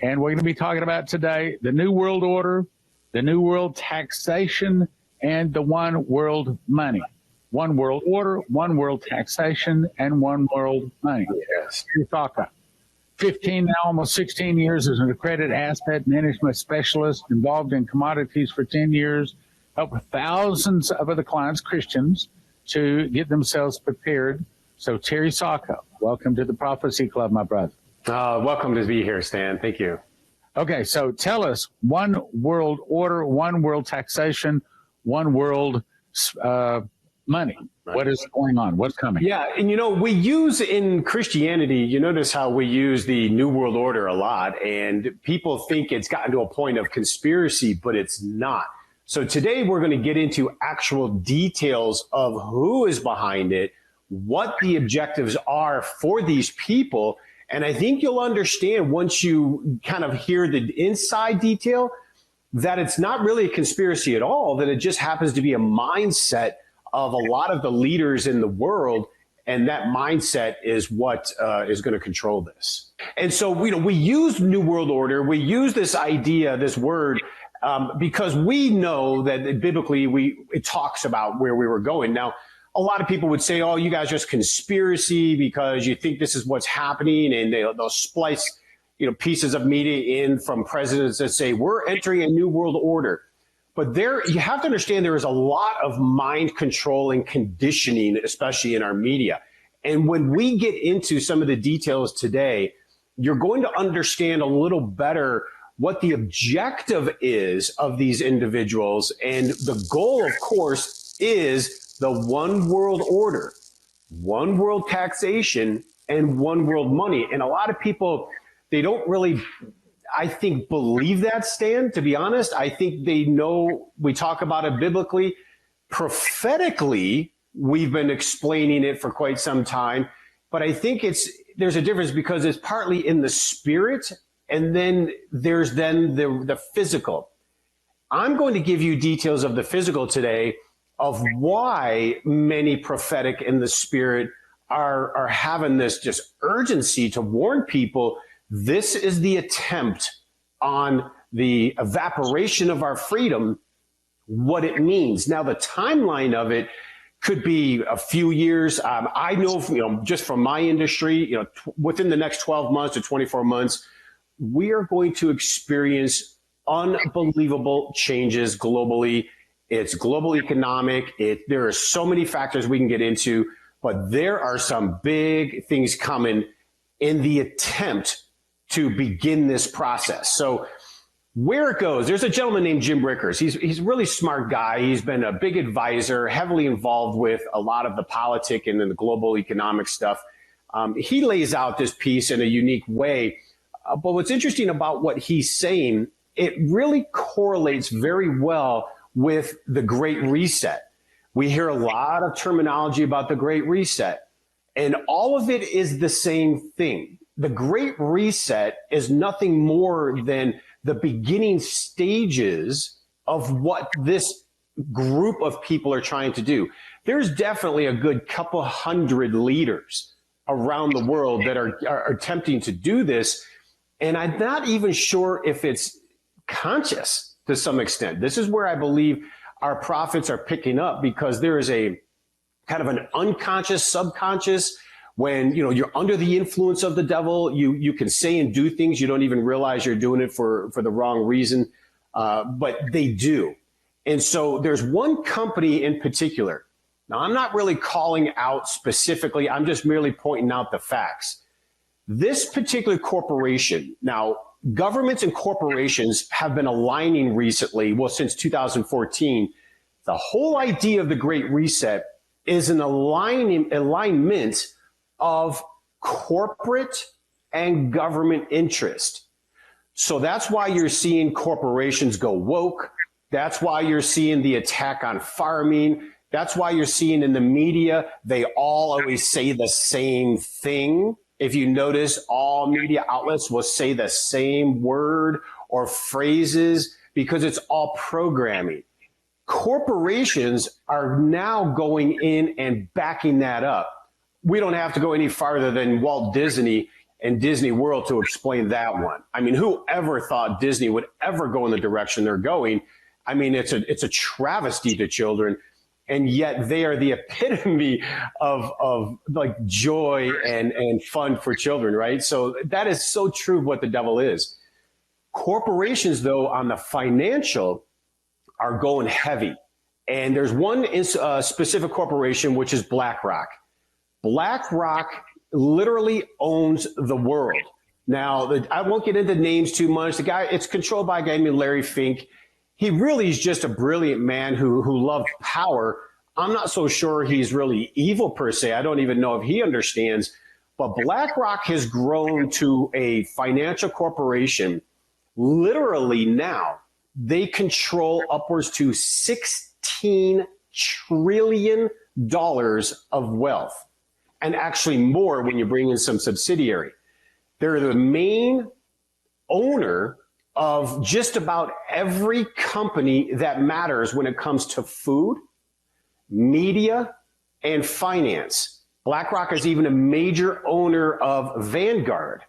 And we're going to be talking about today the New World Order, the New World Taxation, and the One World Money. One World Order, One World Taxation, and One World Money. Yes. Sacka. 15, now almost 16 years as an accredited asset management specialist, involved in commodities for 10 years, helped thousands of other clients, Christians, to get themselves prepared. So Terry Sacka, welcome to the Prophecy Club, my brother. Welcome to be here, Stan. Thank you. Okay, so tell us, One World Order, One World Taxation, One World Money. Right. What is going on? What's coming? Yeah, and we use in Christianity, you notice how we use the New World Order a lot, and people think it's gotten to a point of conspiracy, but it's not. So today we're going to get into actual details of who is behind it, what the objectives are for these people. And I think you'll understand once you kind of hear the inside detail that it's not really a conspiracy at all, that it just happens to be a mindset of a lot of the leaders in the world. And that mindset is what is going to control this. And so, we use New World Order. We use this idea, this word, because we know that biblically it talks about where we were going. Now, a lot of people would say, oh, you guys are just conspiracy because you think this is what's happening. And they'll splice, pieces of media in from presidents that say we're entering a new world order. But you have to understand there is a lot of mind control and conditioning, especially in our media. And when we get into some of the details today, you're going to understand a little better what the objective is of these individuals. And the goal, of course, is the one world order, one world taxation, and one world money. And a lot of people, they don't really, I think, believe that, Stan, to be honest. I think they know we talk about it biblically. Prophetically, we've been explaining it for quite some time. But I think there's a difference because it's partly in the spirit, and then there's the physical. I'm going to give you details of the physical today of why many prophetic in the spirit are having this just urgency to warn people. This is the attempt on the evaporation of our freedom, what it means. Now, the timeline of it could be a few years. I know, just from my industry, within the next 12 months to 24 months, we are going to experience unbelievable changes globally. It's global economic. There are so many factors we can get into, but there are some big things coming in the attempt to begin this process. So where it goes, there's a gentleman named Jim Rickers. He's a really smart guy. He's been a big advisor, heavily involved with a lot of the politic and then the global economic stuff. He lays out this piece in a unique way. But what's interesting about what he's saying, it really correlates very well with the Great Reset. We hear a lot of terminology about the Great Reset, and all of it is the same thing. The Great Reset is nothing more than the beginning stages of what this group of people are trying to do. There's definitely a good couple hundred leaders around the world that are attempting to do this, and I'm not even sure if it's conscious to some extent. This is where I believe our prophets are picking up, because there is a kind of an unconscious, subconscious. When you're under the influence of the devil, you can say and do things you don't even realize you're doing it for the wrong reason, but they do. And so there's one company in particular. Now, I'm not really calling out specifically. I'm just merely pointing out the facts. This particular corporation, now, governments and corporations have been aligning recently, well, since 2014. The whole idea of the Great Reset is an alignment of corporate and government interest. So that's why you're seeing corporations go woke. That's why you're seeing the attack on farming. That's why you're seeing in the media, they all always say the same thing. If you notice, all media outlets will say the same word or phrases because it's all programming. Corporations are now going in and backing that up. We don't have to go any farther than Walt Disney and Disney World to explain that one. I mean, who ever thought Disney would ever go in the direction they're going? I mean, it's a travesty to children, and yet they are the epitome of like joy and fun for children, right? So that is so true of what the devil is. Corporations, though, on the financial are going heavy. And there's one specific corporation, which is BlackRock. BlackRock literally owns the world. Now, I won't get into names too much. The guy, it's controlled by a guy named Larry Fink. He really is just a brilliant man who loved power. I'm not so sure he's really evil per se. I don't even know if he understands. But BlackRock has grown to a financial corporation. Literally now, they control upwards to $16 trillion of wealth, and actually more when you bring in some subsidiary. They're the main owner of just about every company that matters when it comes to food, media, and finance. BlackRock is even a major owner of Vanguard.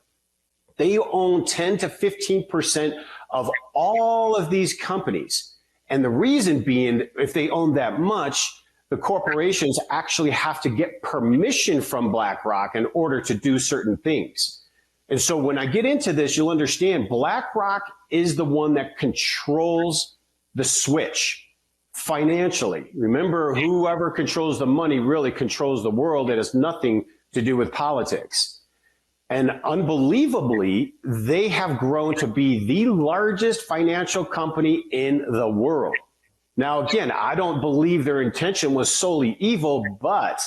They own 10 to 15% of all of these companies. And the reason being, if they own that much, the corporations actually have to get permission from BlackRock in order to do certain things. And so when I get into this, you'll understand BlackRock is the one that controls the switch financially. Remember, whoever controls the money really controls the world. It has nothing to do with politics. And unbelievably, they have grown to be the largest financial company in the world. Now, again, I don't believe their intention was solely evil, but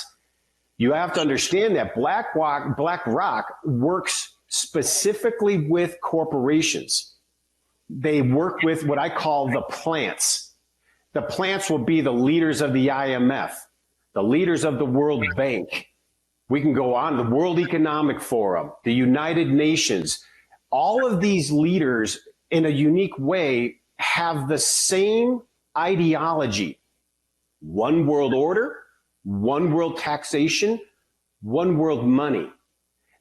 you have to understand that BlackRock works specifically with corporations. They work with what I call the plants. The plants will be the leaders of the IMF, the leaders of the World Bank. We can go on, the World Economic Forum, the United Nations. All of these leaders, in a unique way, have the same ideology. One world order, one world taxation, one world money.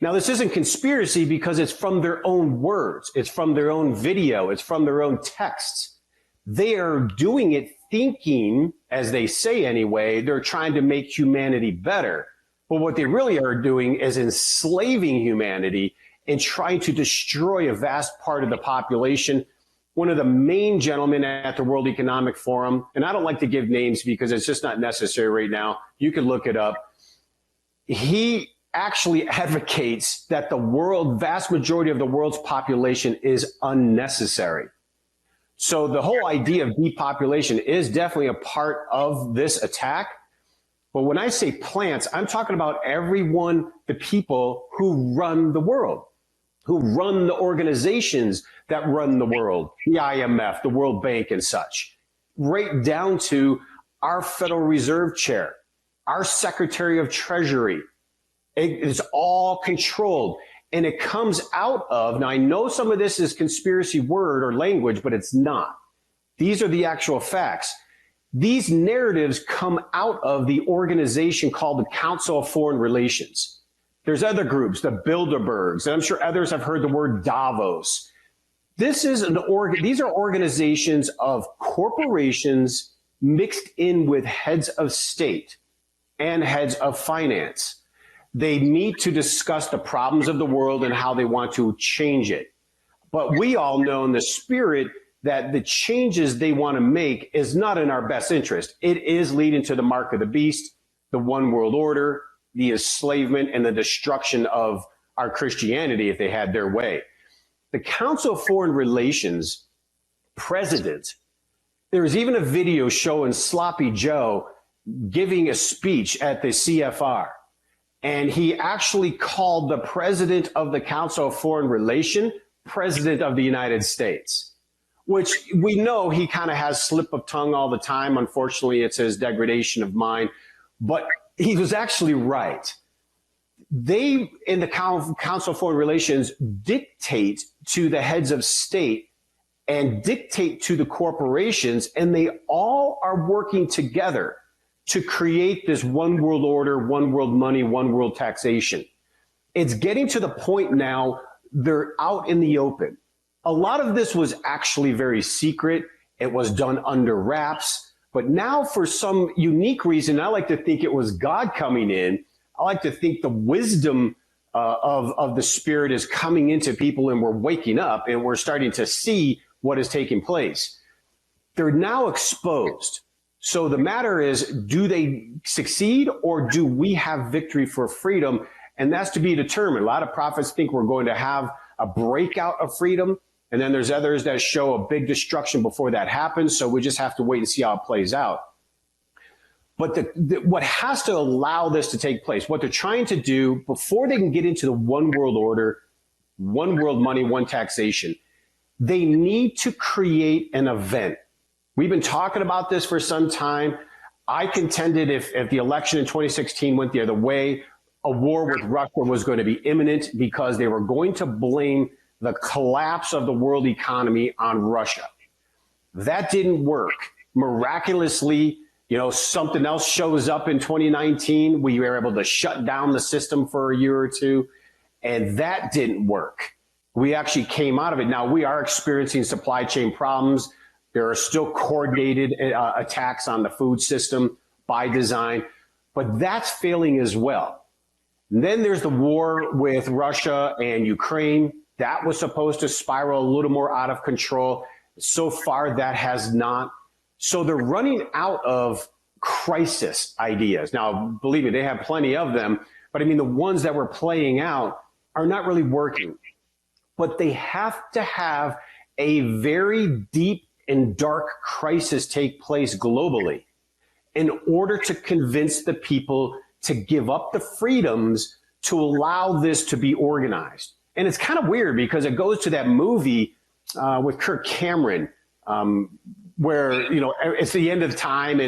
Now, this isn't conspiracy because it's from their own words. It's from their own video. It's from their own texts. They are doing it thinking, as they say anyway, they're trying to make humanity better. But what they really are doing is enslaving humanity and trying to destroy a vast part of the population. One of the main gentlemen at the World Economic Forum, and I don't like to give names because it's just not necessary right now. You can look it up. He actually advocates that the vast majority of the world's population is unnecessary. So the whole idea of depopulation is definitely a part of this attack. But when I say plants, I'm talking about everyone, the people who run the world, who run the organizations that run the world, the IMF, the World Bank and such, right down to our Federal Reserve Chair, our Secretary of Treasury. It is all controlled. And it comes out of, now I know some of this is conspiracy word or language, but it's not. These are the actual facts. These narratives come out of the organization called the Council of Foreign Relations. There's other groups, the Bilderbergs, and I'm sure others have heard the word Davos. These are organizations of corporations mixed in with heads of state and heads of finance. They meet to discuss the problems of the world and how they want to change it. But we all know in the spirit that the changes they want to make is not in our best interest. It is leading to the mark of the beast, the one world order, the enslavement, and the destruction of our Christianity if they had their way. The Council of Foreign Relations president, there's even a video showing Sloppy Joe giving a speech at the CFR. And he actually called the president of the Council of Foreign Relations president of the United States, which we know he kind of has slip of tongue all the time. Unfortunately, it's his degradation of mind, but he was actually right. They, in the Council of Foreign Relations, dictate to the heads of state and dictate to the corporations, and they all are working together to create this one world order, one world money, one world taxation. It's getting to the point now they're out in the open. A lot of this was actually very secret. It was done under wraps. But now for some unique reason, I like to think it was God coming in. I like to think the wisdom of the Spirit is coming into people, and we're waking up and we're starting to see what is taking place. They're now exposed. So the matter is, do they succeed, or do we have victory for freedom? And that's to be determined. A lot of prophets think we're going to have a breakout of freedom. And then there's others that show a big destruction before that happens. So we just have to wait and see how it plays out. But what has to allow this to take place, what they're trying to do before they can get into the one world order, one world money, one taxation, they need to create an event. We've been talking about this for some time. I contended if the election in 2016 went the other way, a war with Russia was going to be imminent because they were going to blame the collapse of the world economy on Russia. That didn't work. Miraculously, something else shows up in 2019. We were able to shut down the system for a year or two, and that didn't work. We actually came out of it. Now, we are experiencing supply chain problems. There are still coordinated attacks on the food system by design, but that's failing as well. And then there's the war with Russia and Ukraine. That was supposed to spiral a little more out of control. So far, that has not. So they're running out of crisis ideas. Now, believe me, they have plenty of them, but I mean, the ones that were playing out are not really working. But they have to have a very deep and dark crisis take place globally in order to convince the people to give up the freedoms to allow this to be organized. And it's kind of weird because it goes to that movie with Kirk Cameron, where, it's the end of time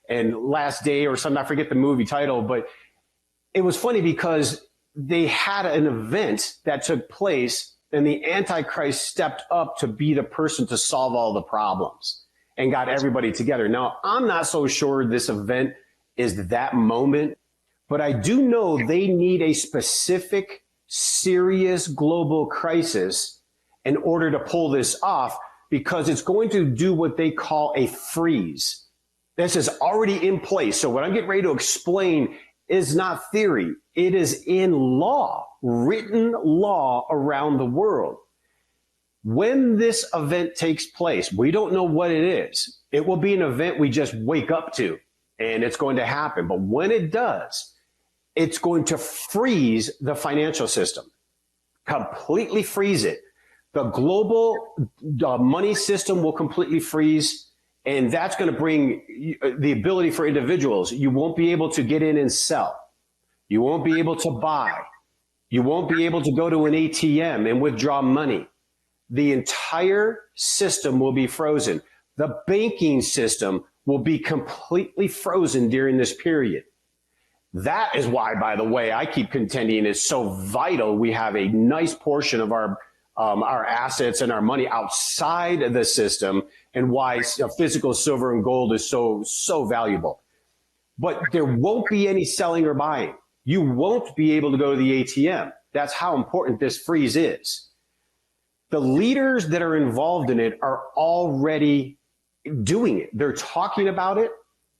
and last day or something. I forget the movie title, but it was funny because they had an event that took place and the Antichrist stepped up to be the person to solve all the problems and got everybody together. Now, I'm not so sure this event is that moment, but I do know they need a specific, serious global crisis in order to pull this off, because it's going to do what they call a freeze. This is already in place. So what I'm getting ready to explain is not theory. It is in law, written law around the world. When this event takes place, we don't know what it is. It will be an event we just wake up to, and it's going to happen. But when it does, it's going to freeze the financial system, completely freeze it. The global money system will completely freeze, and that's going to bring the ability for individuals. You won't be able to get in and sell. You won't be able to buy. You won't be able to go to an ATM and withdraw money. The entire system will be frozen. The banking system will be completely frozen during this period. That is why, by the way, I keep contending it's so vital we have a nice portion of our assets and our money outside of the system, and why physical silver and gold is so valuable. But there won't be any selling or buying. You won't be able to go to the ATM. That's how important this freeze is. The leaders that are involved in it are already doing it. They're talking about it.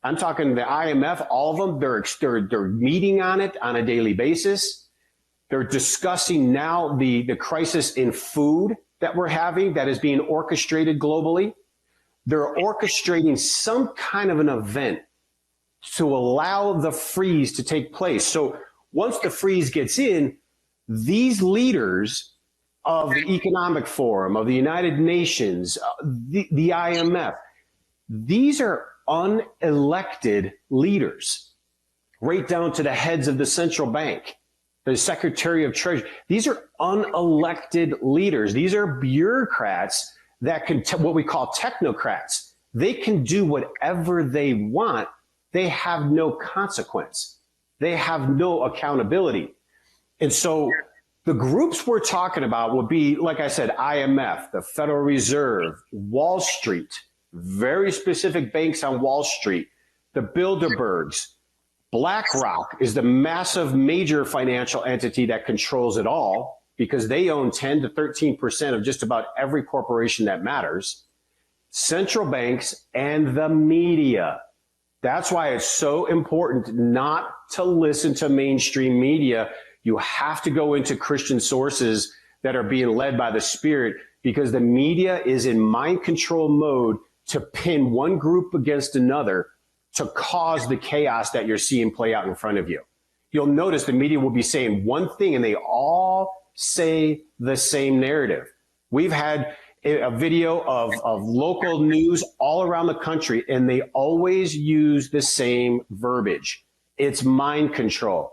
I'm talking the IMF, all of them. They're meeting on it on a daily basis. They're discussing now the crisis in food that we're having that is being orchestrated globally. They're orchestrating some kind of an event to allow the freeze to take place. So once the freeze gets in, these leaders of the Economic Forum, of the United Nations, the IMF, these are unelected leaders, right down to the heads of the central bank, the Secretary of Treasury. These are unelected leaders. These are bureaucrats that can, what we call technocrats. They can do whatever they want. They have no consequence. They have no accountability. And so the groups we're talking about will be, like I said, IMF, the Federal Reserve, Wall Street, very specific banks on Wall Street, the Bilderbergs, BlackRock is the massive major financial entity that controls it all because they own 10 to 13% of just about every corporation that matters. Central banks and the media. That's why it's so important not to listen to mainstream media. You have to go into Christian sources that are being led by the Spirit, because the media is in mind control mode to pin one group against another to cause the chaos that you're seeing play out in front of you. You'll notice the media will be saying one thing and they all say the same narrative. We've had a video of local news all around the country, and they always use the same verbiage. It's mind control.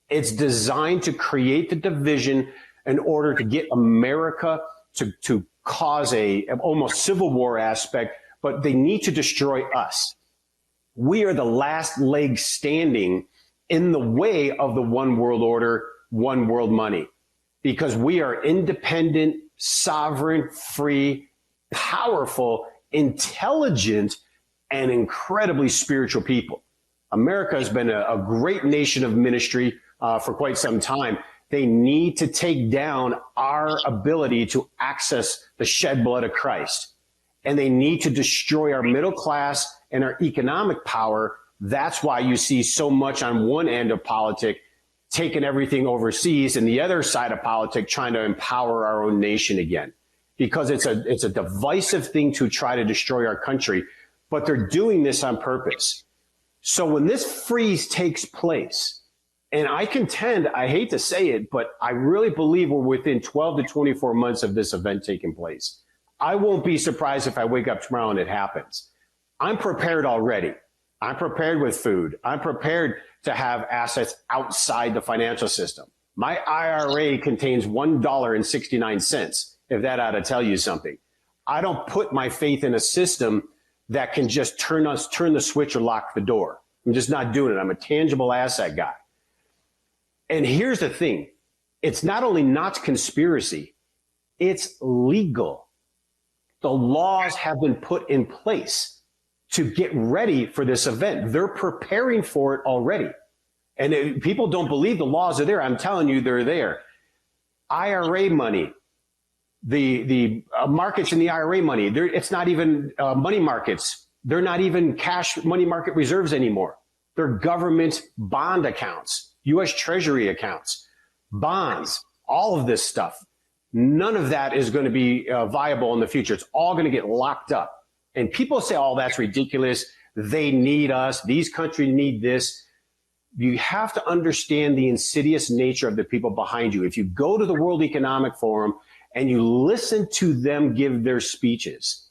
It's designed to create the division in order to get America to cause a almost civil war aspect, but they need to destroy us. We are the last leg standing in the way of the one world order, one world money, because we are independent, sovereign, free, powerful, intelligent, and incredibly spiritual people. America has been a great nation of ministry for quite some time. They need to take down our ability to access the shed blood of Christ. And they need to destroy our middle class and our economic power. That's why you see so much on one end of politics taking everything overseas, and the other side of politics trying to empower our own nation again, because it's a divisive thing to try to destroy our country, but they're doing this on purpose. So when this freeze takes place, and I contend, I hate to say it, but I really believe we're within 12 to 24 months of this event taking place. I won't be surprised if I wake up tomorrow and it happens. I'm prepared already. I'm prepared with food. I'm prepared to have assets outside the financial system. My IRA contains $1.69, if that ought to tell you something. I don't put my faith in a system that can just turn the switch or lock the door. I'm just not doing it. I'm a tangible asset guy. And here's the thing. It's not only not conspiracy, it's legal. The laws have been put in place to get ready for this event. They're preparing for it already. And if people don't believe the laws are there, I'm telling you, they're there. IRA money, the markets in the IRA money, it's not even money markets. They're not even cash money market reserves anymore. They're government bond accounts, U.S. Treasury accounts, bonds, all of this stuff. None of that is going to be viable in the future. It's all going to get locked up. And people say, oh, that's ridiculous. They need us. These countries need this. You have to understand the insidious nature of the people behind you. If you go to the World Economic Forum and you listen to them give their speeches,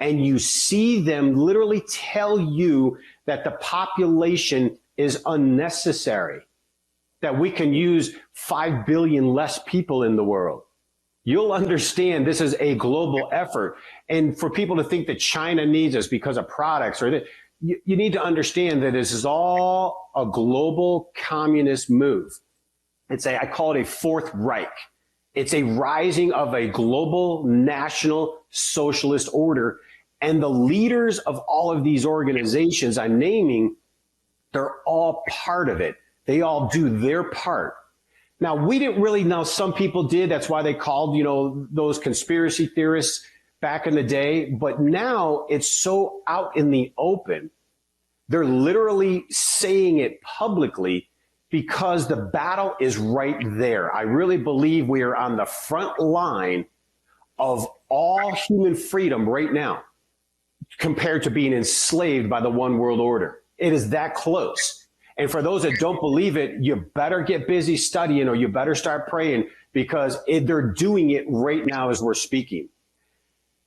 and you see them literally tell you that the population is unnecessary, that we can use 5 billion less people in the world, you'll understand this is a global effort. And for people to think that China needs us because of products, or that, you need to understand that this is all a global communist move. I call it a Fourth Reich. It's a rising of a global national socialist order. And the leaders of all of these organizations I'm naming, they're all part of it. They all do their part. Now, we didn't really know. Some people did. That's why they called, those conspiracy theorists back in the day. But now it's so out in the open. They're literally saying it publicly because the battle is right there. I really believe we are on the front line of all human freedom right now compared to being enslaved by the one world order. It is that close. And for those that don't believe it, you better get busy studying, or you better start praying, because they're doing it right now as we're speaking.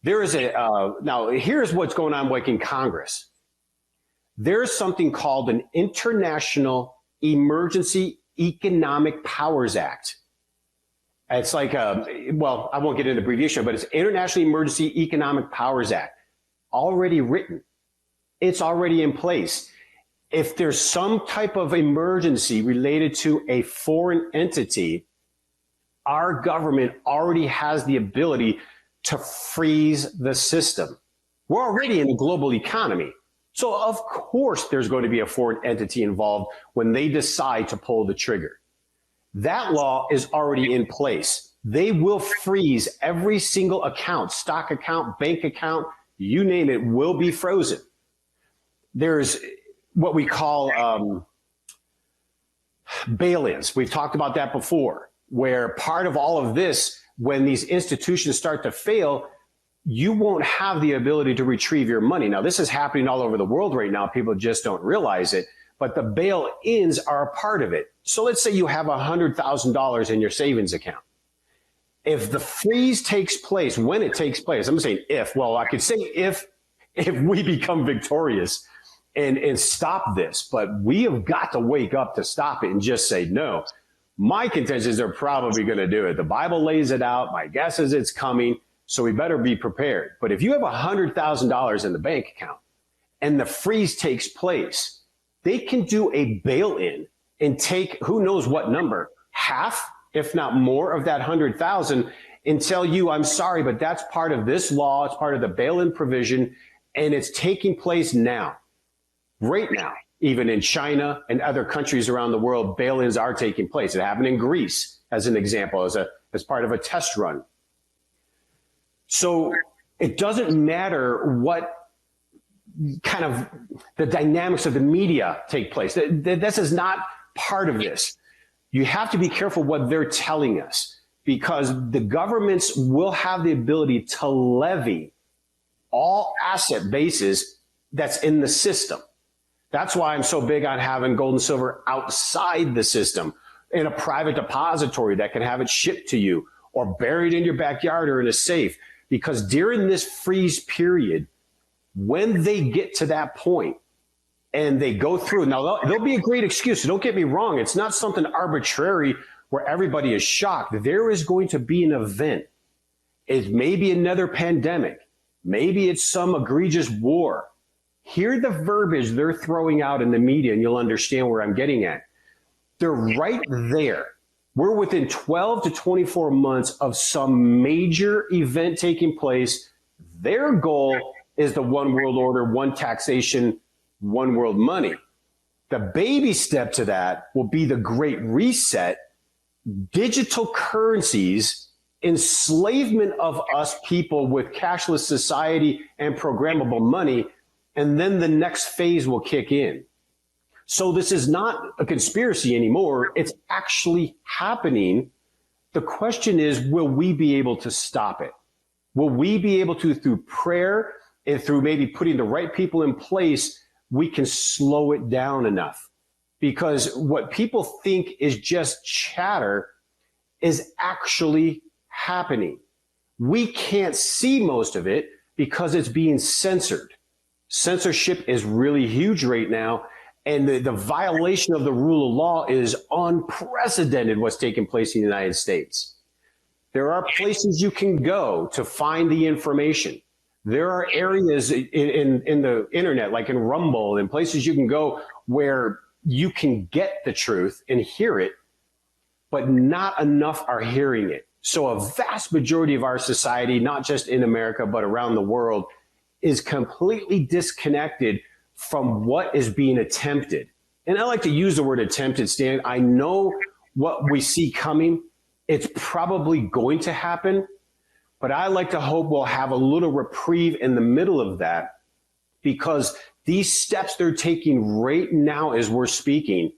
There is now here's what's going on like in Congress. There's something called an International Emergency Economic Powers Act. It's like, I won't get into the abbreviation, but it's International Emergency Economic Powers Act. Already written. It's already in place. If there's some type of emergency related to a foreign entity, our government already has the ability to freeze the system. We're already in a global economy. So of course there's going to be a foreign entity involved when they decide to pull the trigger. That law is already in place. They will freeze every single account, stock account, bank account, you name it, will be frozen. There's what we call bail-ins. We've talked about that before, where part of all of this, when these institutions start to fail, you won't have the ability to retrieve your money. Now, this is happening all over the world right now. People just don't realize it, but the bail-ins are a part of it. So let's say you have $100,000 in your savings account. If the freeze takes place, when it takes place, I'm saying if, well, I could say if we become victorious and stop this, but we have got to wake up to stop it and just say no. My contention is they're probably going to do it. The Bible lays it out. My guess is it's coming. So we better be prepared. But if you have $100,000 in the bank account and the freeze takes place, they can do a bail-in and take who knows what number, half, if not more, of that 100,000 and tell you, I'm sorry, but that's part of this law. It's part of the bail-in provision, and it's taking place now, right now. Even in China and other countries around the world, bail-ins are taking place. It happened in Greece, as an example, as part of a test run. So it doesn't matter what kind of the dynamics of the media take place. This is not part of this. You have to be careful what they're telling us, because the governments will have the ability to levy all asset bases that's in the system. That's why I'm so big on having gold and silver outside the system in a private depository that can have it shipped to you or buried in your backyard or in a safe. Because during this freeze period, when they get to that point and they go through, now there'll be a great excuse. Don't get me wrong. It's not something arbitrary where everybody is shocked. There is going to be an event. It may be another pandemic. Maybe it's some egregious war. Hear the verbiage they're throwing out in the media and you'll understand where I'm getting at. They're right there. We're within 12 to 24 months of some major event taking place. Their goal is the one world order, one taxation, one world money. The baby step to that will be the Great Reset, digital currencies, enslavement of us people with cashless society and programmable money, and then the next phase will kick in. So this is not a conspiracy anymore. It's actually happening. The question is, will we be able to stop it? Will we be able to, through prayer and through maybe putting the right people in place, we can slow it down enough? Because what people think is just chatter is actually happening. We can't see most of it because it's being censored. Censorship is really huge right now. And the violation of the rule of law is unprecedented, what's taking place in the United States. There are places you can go to find the information. There are areas in the internet, like in Rumble, and places you can go where you can get the truth and hear it, but not enough are hearing it. So a vast majority of our society, not just in America, but around the world, is completely disconnected from what is being attempted. And I like to use the word attempted, Stan. I know what we see coming. It's probably going to happen, but I like to hope we'll have a little reprieve in the middle of that, because these steps they're taking right now as we're speaking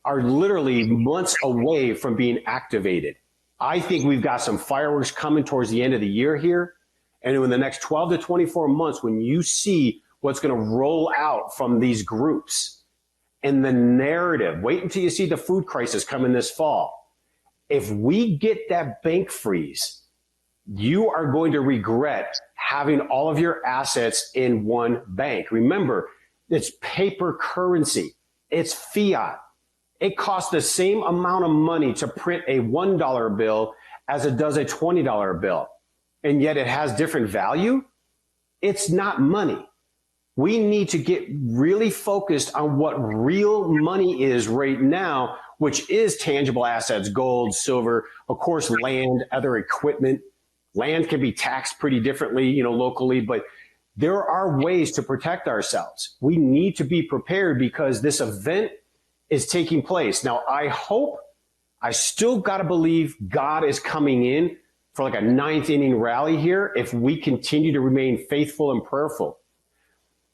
are literally months away from being activated. I think we've got some fireworks coming towards the end of the year here. And in the next 12 to 24 months, when you see what's going to roll out from these groups and the narrative, wait until you see the food crisis coming this fall. If we get that bank freeze, you are going to regret having all of your assets in one bank. Remember, it's paper currency. It's fiat. It costs the same amount of money to print a $1 bill as it does a $20 bill. And yet it has different value. It's not money. We need to get really focused on what real money is right now, which is tangible assets, gold, silver, of course, land, other equipment. Land can be taxed pretty differently, locally, but there are ways to protect ourselves. We need to be prepared because this event is taking place. Now, I still got to believe God is coming in for like a ninth inning rally here if we continue to remain faithful and prayerful.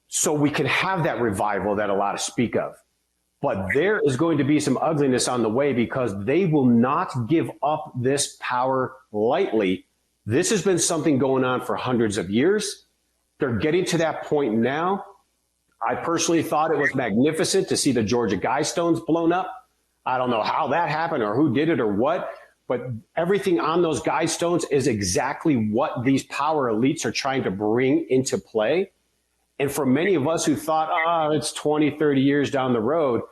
So we can have that revival that a lot of speak of. But there is going to be some ugliness on the way because they will not give up this power lightly. This has been something going on for hundreds of years. They're getting to that point now. I personally thought it was magnificent to see the Georgia Guidestones blown up. I don't know how that happened or who did it or what, but everything on those Guidestones is exactly what these power elites are trying to bring into play. And for many of us who thought, it's 20, 30 years down the road,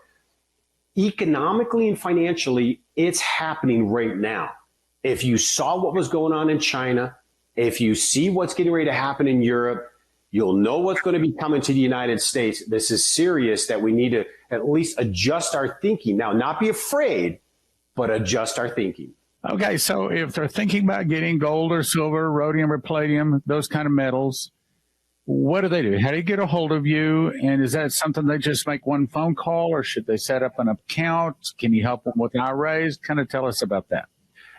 economically and financially, it's happening right now. If you saw what was going on in China, if you see what's getting ready to happen in Europe, you'll know what's going to be coming to the United States. This is serious that we need to at least adjust our thinking. Now, not be afraid, but adjust our thinking. Okay, so if they're thinking about getting gold or silver, rhodium or palladium, those kind of metals, what do they do? How do you get a hold of you? And is that something they just make one phone call, or should they set up an account? Can you help them with IRAs? Kind of tell us about that.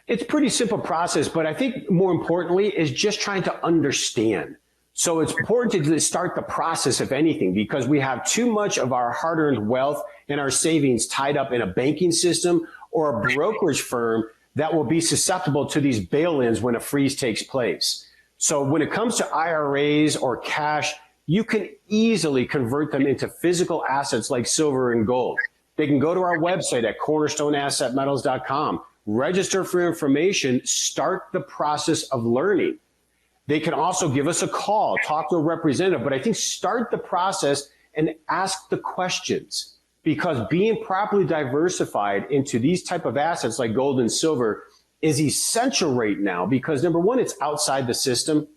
It's a pretty simple process, but I think more importantly is just trying to understand. So it's important to start the process, if anything, because we have too much of our hard-earned wealth and our savings tied up in a banking system or a brokerage firm that will be susceptible to these bail-ins when a freeze takes place. So when it comes to IRAs or cash, you can easily convert them into physical assets like silver and gold. They can go to our website at cornerstoneassetmetals.com, register for information, start the process of learning. They can also give us a call, talk to a representative, but I think start the process and ask the questions, because being properly diversified into these type of assets like gold and silver is essential right now because, number one, it's outside the system,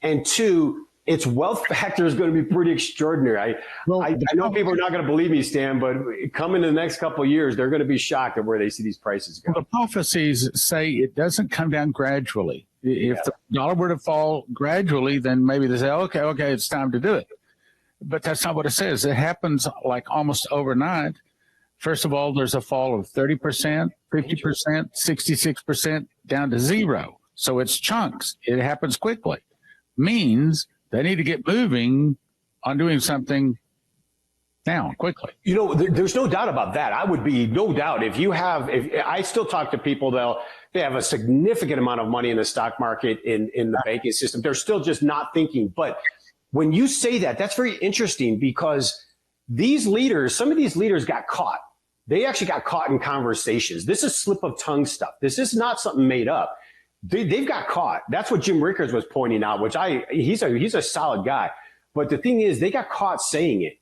and two, its wealth factor is going to be pretty extraordinary. I know people are not going to believe me, Stan, but coming in the next couple of years, they're going to be shocked at where they see these prices go. Well, the prophecies say it doesn't come down gradually. If the dollar were to fall gradually, then maybe they say, okay, it's time to do it. But that's not what it says. It happens like almost overnight. First of all, there's a fall of 30%, 50%, 66% down to zero. So it's chunks. It happens quickly. Means they need to get moving on doing something now quickly. You know, there's no doubt about that. I would be no doubt if I still talk to people, they have a significant amount of money in the stock market, in the banking system. They're still just not thinking. But when you say that, that's very interesting because these leaders, some of these leaders got caught. They actually got caught in conversations. This is slip of tongue stuff. This is not something made up. They've got caught. That's what Jim Rickards was pointing out, which he's a solid guy. But the thing is, they got caught saying it.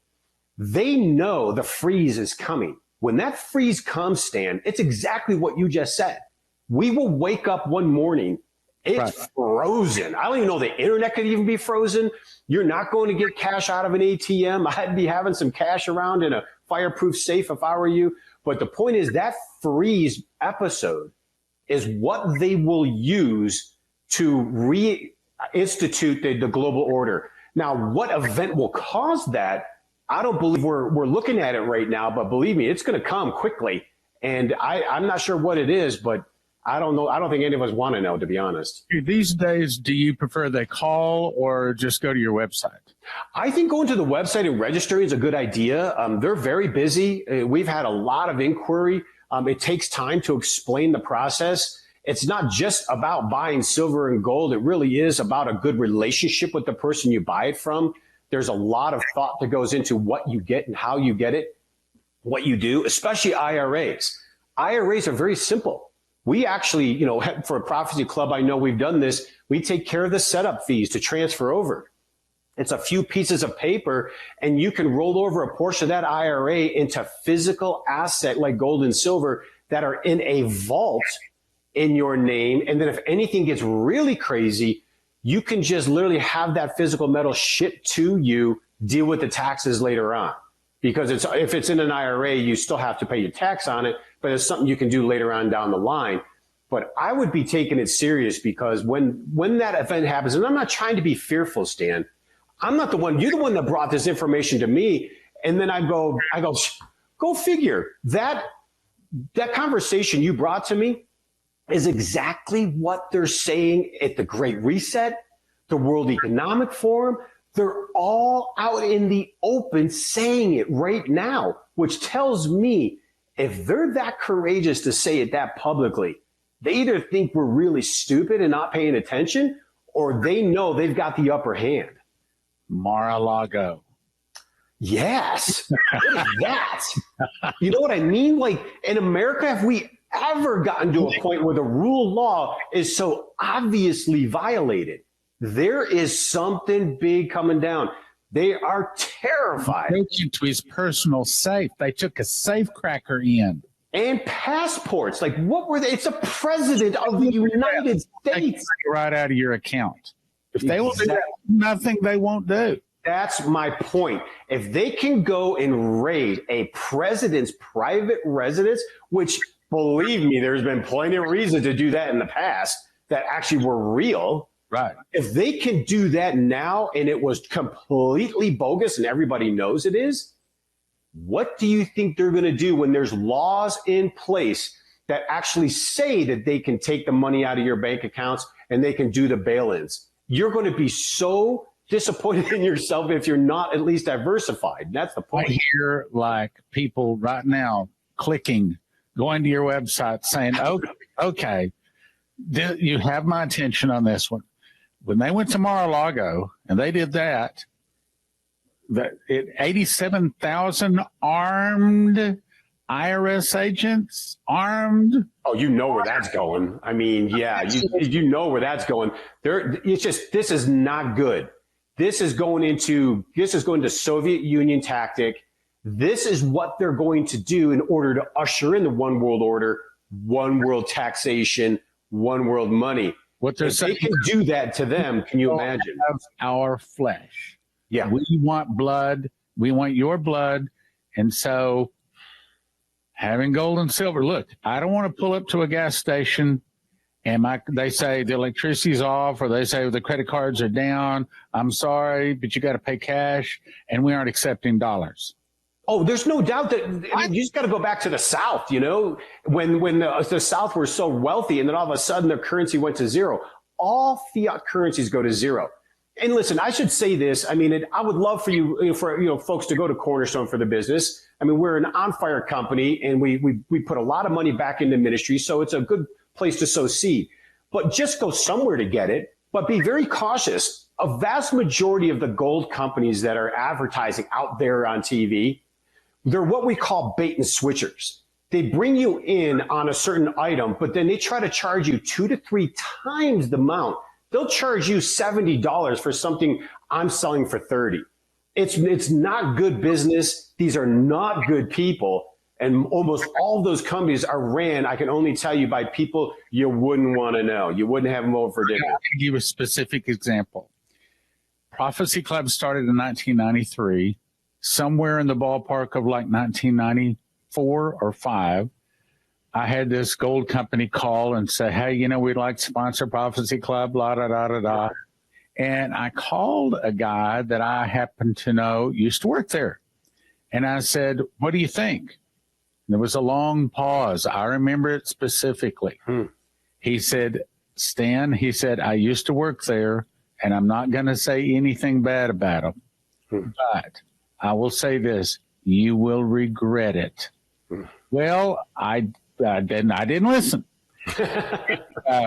They know the freeze is coming. When that freeze comes, Stan, it's exactly what you just said. We will wake up one morning. It's frozen. I don't even know the internet could even be frozen. You're not going to get cash out of an ATM. I'd be having some cash around in a fireproof safe if I were you. But the point is that freeze episode is what they will use to reinstitute the global order. Now, what event will cause that? I don't believe we're looking at it right now, but believe me, it's going to come quickly. And I'm not sure what it is, but I don't know. I don't think any of us want to know, to be honest. These days, do you prefer they call or just go to your website? I think going to the website and registering is a good idea. They're very busy. We've had a lot of inquiry. It takes time to explain the process. It's not just about buying silver and gold. It really is about a good relationship with the person you buy it from. There's a lot of thought that goes into what you get and how you get it, what you do, especially IRAs. IRAs are very simple. We actually, for a Prophecy Club, I know we've done this. We take care of the setup fees to transfer over. It's a few pieces of paper, and you can roll over a portion of that IRA into physical asset like gold and silver that are in a vault in your name. And then if anything gets really crazy, you can just literally have that physical metal shipped to you, deal with the taxes later on. Because if it's in an IRA, you still have to pay your tax on it, but it's something you can do later on down the line. But I would be taking it serious because when that event happens, and I'm not trying to be fearful, Stan, I'm not the one. You're the one that brought this information to me. And then I go, go figure. That conversation you brought to me is exactly what they're saying at the Great Reset, the World Economic Forum. They're all out in the open saying it right now, which tells me if they're that courageous to say it that publicly, they either think we're really stupid and not paying attention, or they know they've got the upper hand. Mar-a-Lago. Yes. What is that? You know what I mean? Like, in America, have we ever gotten to a point where the rule of law is so obviously violated? There is something big coming down. They are terrified. They took to his personal safe. They took a safe cracker in. And passports. Like, what were they? It's a president of the United States. Right out of your account. If they will do that, nothing they won't do. That's my point. If they can go and raid a president's private residence, which, believe me, there's been plenty of reason to do that in the past that actually were real. Right. If they can do that now and it was completely bogus and everybody knows it is, what do you think they're going to do when there's laws in place that actually say that they can take the money out of your bank accounts and they can do the bail-ins? You're going to be so disappointed in yourself if you're not at least diversified. That's the point. I hear like people right now clicking, going to your website saying, okay, you have my attention on this one. When they went to Mar-a-Lago and they did that 87,000 armed IRS agents, armed. Oh, you know where that's going. I mean, yeah, you know where that's going. It's just, this is not good. This is going to Soviet Union tactic. This is what they're going to do in order to usher in the one world order, one world taxation, one world money. What they're saying, they can do that to them. Can you imagine? Our flesh. Yeah. We want blood. We want your blood. And so having gold and silver, look, I don't want to pull up to a gas station and they say the electricity's off, or they say the credit cards are down. I'm sorry, but you got to pay cash, and we aren't accepting dollars. Oh, there's no doubt that, I mean, you just got to go back to the South, you know, when the South were so wealthy and then all of a sudden their currency went to zero. All fiat currencies go to zero. And listen, I should say this. I mean, I would love for you, folks to go to Cornerstone for the business. I mean, we're an on-fire company, and we put a lot of money back into ministry, so it's a good place to sow seed. But just go somewhere to get it. But be very cautious. A vast majority of the gold companies that are advertising out there on TV, they're what we call bait and switchers. They bring you in on a certain item, but then they try to charge you 2 to 3 times the amount. They'll charge you $70 for something I'm selling for $30. It's not good business. These are not good people. And almost all of those companies are ran, I can only tell you, by people you wouldn't want to know. You wouldn't have them over for dinner. I'll give you a specific example. Prophecy Club started in 1993. Somewhere in the ballpark of like 1994 or 5, I had this gold company call and say, hey, we'd like to sponsor Prophecy Club, la, da, da, da, da. And I called a guy that I happen to know used to work there. And I said, what do you think? There was a long pause. I remember it specifically. He said, Stan, I used to work there, and I'm not going to say anything bad about him. But I will say this, you will regret it. Well, I didn't listen.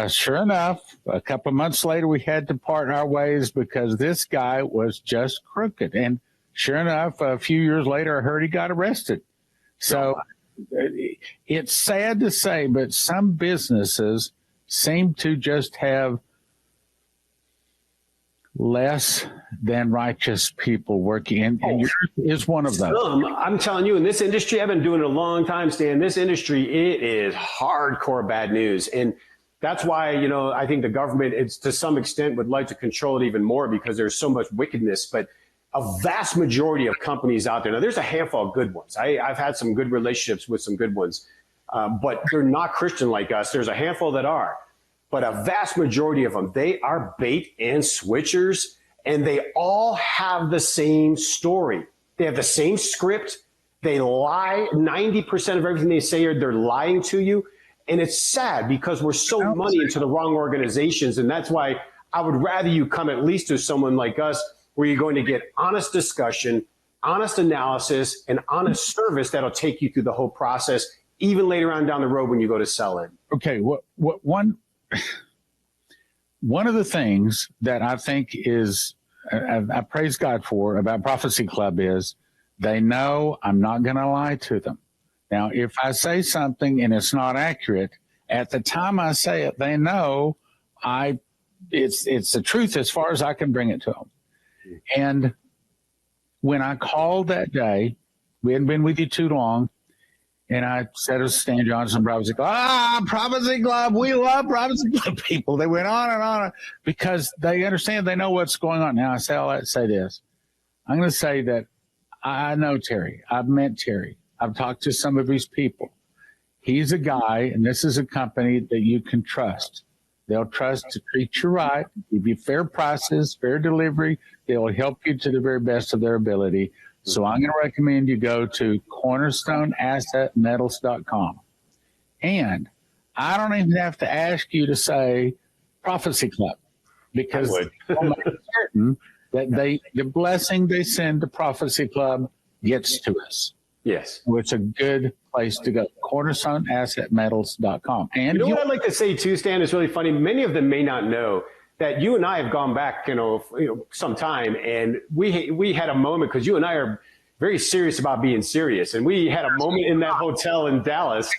Sure enough, a couple of months later, we had to part our ways because this guy was just crooked. And sure enough, a few years later, I heard he got arrested. So it's sad to say, but some businesses seem to just have less than righteous people working, and yours is one of those. I'm telling you, in this industry, I've been doing it a long time, Stan. This industry, it is hardcore bad news. And that's why, I think the government, it's to some extent would like to control it even more because there's so much wickedness. But a vast majority of companies out there, now there's a handful of good ones. I've had some good relationships with some good ones, but they're not Christian like us. There's a handful that are. But a vast majority of them, they are bait and switchers, and they all have the same story. They have the same script. They lie. 90% of everything they say, they're lying to you. And it's sad because we're so money into the wrong organizations. And that's why I would rather you come at least to someone like us, where you're going to get honest discussion, honest analysis, and honest service that'll take you through the whole process, even later on down the road when you go to sell it. Okay, one of the things that I think is, I praise God for about Prophecy Club is they know I'm not going to lie to them. Now, if I say something and it's not accurate, at the time I say it, they know it's the truth as far as I can bring it to them. And when I called that day, we hadn't been with you too long, and I said to Stan Johnson, Prophecy Club, Prophecy Club, we love Prophecy Club people. They went on and on because they understand, they know what's going on. Now, I say all that to say this. I'm going to say that I know Terry. I've met Terry. I've talked to some of his people. He's a guy, and this is a company that you can trust. They'll trust to treat you right, give you fair prices, fair delivery. They will help you to the very best of their ability. So I'm going to recommend you go to cornerstoneassetmetals.com. And I don't even have to ask you to say Prophecy Club, because I'm certain that the blessing they send to Prophecy Club gets to us. Yes. So it's a good place to go. Cornerstoneassetmetals.com. And you know what I'd like to say too, Stan, is really funny. Many of them may not know that you and I have gone back, some time, and we had a moment, because you and I are very serious about being serious. And we had a moment in that hotel in Dallas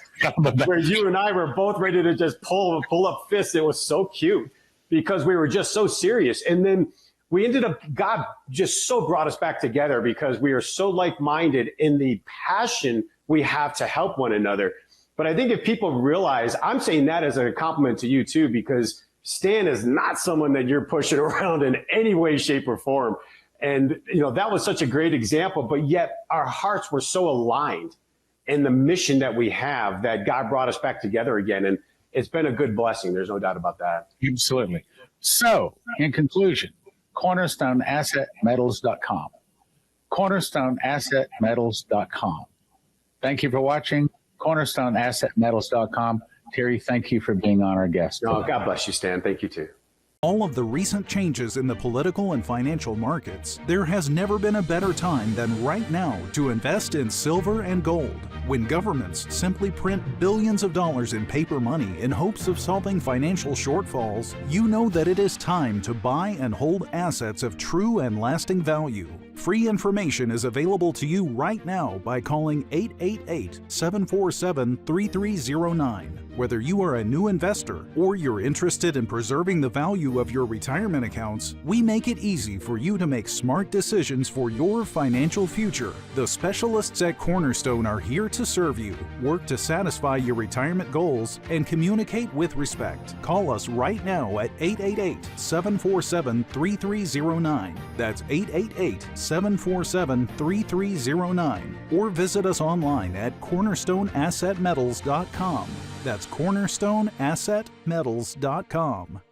where you and I were both ready to just pull up fists. It was so cute because we were just so serious. And then we ended up, God just so brought us back together because we are so like-minded in the passion we have to help one another. But I think if people realize, I'm saying that as a compliment to you too, because Stan is not someone that you're pushing around in any way, shape, or form. And, that was such a great example, but yet our hearts were so aligned in the mission that we have that God brought us back together again. And it's been a good blessing. There's no doubt about that. Absolutely. So, in conclusion, cornerstoneassetmetals.com. cornerstoneassetmetals.com. Thank you for watching. cornerstoneassetmetals.com. Terry, thank you for being on our guest. Oh, God bless you, Stan. Thank you, too. All of the recent changes in the political and financial markets, there has never been a better time than right now to invest in silver and gold. When governments simply print billions of dollars in paper money in hopes of solving financial shortfalls, you know that it is time to buy and hold assets of true and lasting value. Free information is available to you right now by calling 888-747-3309. Whether you are a new investor or you're interested in preserving the value of your retirement accounts, we make it easy for you to make smart decisions for your financial future. The specialists at Cornerstone are here to serve you, work to satisfy your retirement goals, and communicate with respect. Call us right now at 888-747-3309. That's 888-747-3309. Or visit us online at cornerstoneassetmetals.com. That's cornerstoneassetmetals.com.